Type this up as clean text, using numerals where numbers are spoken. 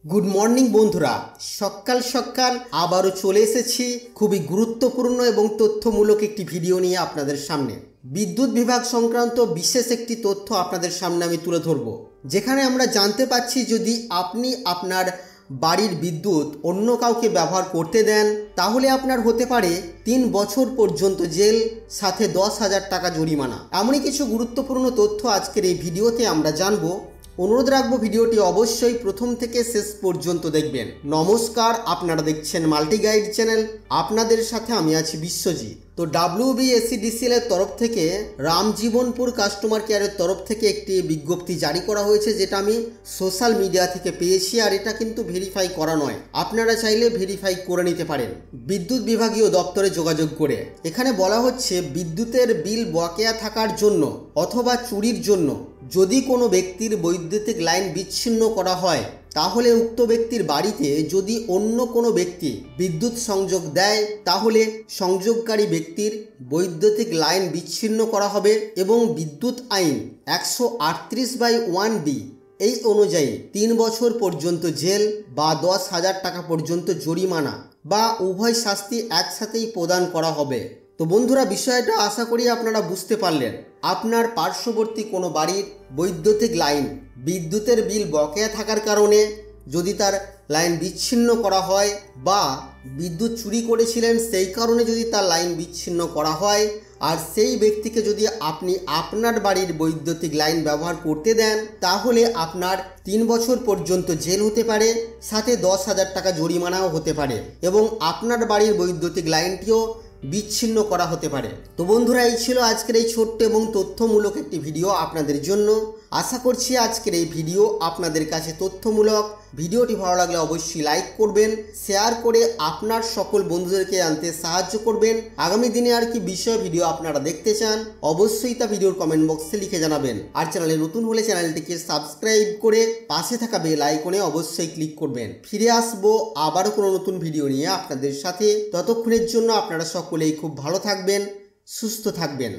Good morning বন্ধুরা, সকাল সকাল আবারও চলে এসেছি খুবই গুরুত্বপূর্ণ এবং তথ্যমূলক একটি ভিডিও নিয়ে আপনাদের সামনে। বিদ্যুৎ বিভাগ সংক্রান্ত বিশেষ একটি তথ্য আপনাদের সামনে আমি তুলে ধরব, যেখানে আমরা জানতে পাচ্ছি যদি আপনি আপনার বাড়ির বিদ্যুৎ অন্য কাউকে ব্যবহার করতে দেন তাহলে আপনার হতে পারে 3 বছর পর্যন্ত জেল, সাথে 10,000 টাকা জরিমানা। এমনই কিছু গুরুত্বপূর্ণ তথ্য আজকের এই ভিডিওতে আমরা জানবো। অনুরোধ রাখবো ভিডিওটি অবশ্যই প্রথম থেকে শেষ পর্যন্ত দেখবেন। নমস্কার, আপনারা দেখছেন মাল্টি গাইড চ্যানেল, আপনাদের সাথে আমি আছি বিশ্বজিৎ। তো WBSEDCL এর তরফ থেকে রামজীবনপুর কাস্টমার কেয়ারের তরফ থেকে একটি বিজ্ঞপ্তি জারি করা হয়েছে, যেটা আমি সোশ্যাল মিডিয়া থেকে পেয়েছি। আর এটা কিন্তু ভেরিফাই করা নয়, আপনারা চাইলে ভেরিফাই করে নিতে পারেন বিদ্যুৎ বিভাগীয় দপ্তরে যোগাযোগ করে। এখানে বলা হচ্ছে বিদ্যুতের বিল বকেয়া থাকার জন্য অথবা চুরির জন্য যদি কোনো ব্যক্তির বৈদ্যুতিক লাইন বিচ্ছিন্ন করা হয় তাহলে উক্ত ব্যক্তির বাড়িতে যদি অন্য কোনো ব্যক্তি বিদ্যুৎ সংযোগ দেয় তাহলে সংযোগকারী ব্যক্তির বৈদ্যুতিক লাইন বিচ্ছিন্ন করা হবে এবং বিদ্যুৎ আইন 138/1B এই অনুযায়ী 3 বছর পর্যন্ত জেল বা 10,000 টাকা পর্যন্ত জরিমানা বা উভয় শাস্তি একসাথেই প্রদান করা হবে। তো বন্ধুরা, বিষয়টা আশা করি আপনারা বুঝতে পারলেন। আপনার পার্শ্ববর্তী কোনো বাড়ির বৈদ্যুতিক লাইন বিদ্যুতের বিল বকেয়া থাকার কারণে যদি তার লাইন বিচ্ছিন্ন করা হয় বা বিদ্যুৎ চুরি করেছিলেন সেই কারণে যদি তার লাইন বিচ্ছিন্ন করা হয়, আর সেই ব্যক্তিকে যদি আপনি আপনার বাড়ির বৈদ্যুতিক লাইন ব্যবহার করতে দেন তাহলে আপনার 3 বছর পর্যন্ত জেল হতে পারে, সাথে 10,000 টাকা জরিমানাও হতে পারে এবং আপনার বাড়ির বৈদ্যুতিক লাইনটিও বিচ্ছিন্ন করা হতে পারে। তো বন্ধুরা, এই ছিল আজকের এই ছোট্ট এবং তথ্যমূলক একটি ভিডিও আপনাদের জন্য। আশা করছি আজকের এই ভিডিও আপনাদের কাছে তথ্যমূলক। ভিডিওটি ভালো লাগলে অবশ্যই লাইক করবেন, শেয়ার করে আপনার সকল বন্ধুদেরকে জানতে সাহায্য করবেন। আগামী দিনে আর কি বিষয় ভিডিও আপনারা দেখতে চান অবশ্যই তা ভিডিওর কমেন্ট বক্সে লিখে জানাবেন। আর চ্যানেলে নতুন হলে চ্যানেলটিকে সাবস্ক্রাইব করে পাশে থাকা বেল আইকনে অবশ্যই ক্লিক করবেন। ফিরে আসবো আবারও কোনো নতুন ভিডিও নিয়ে আপনাদের সাথে। ততক্ষণের জন্য আপনারা সকলেই খুব ভালো থাকবেন, সুস্থ থাকবেন।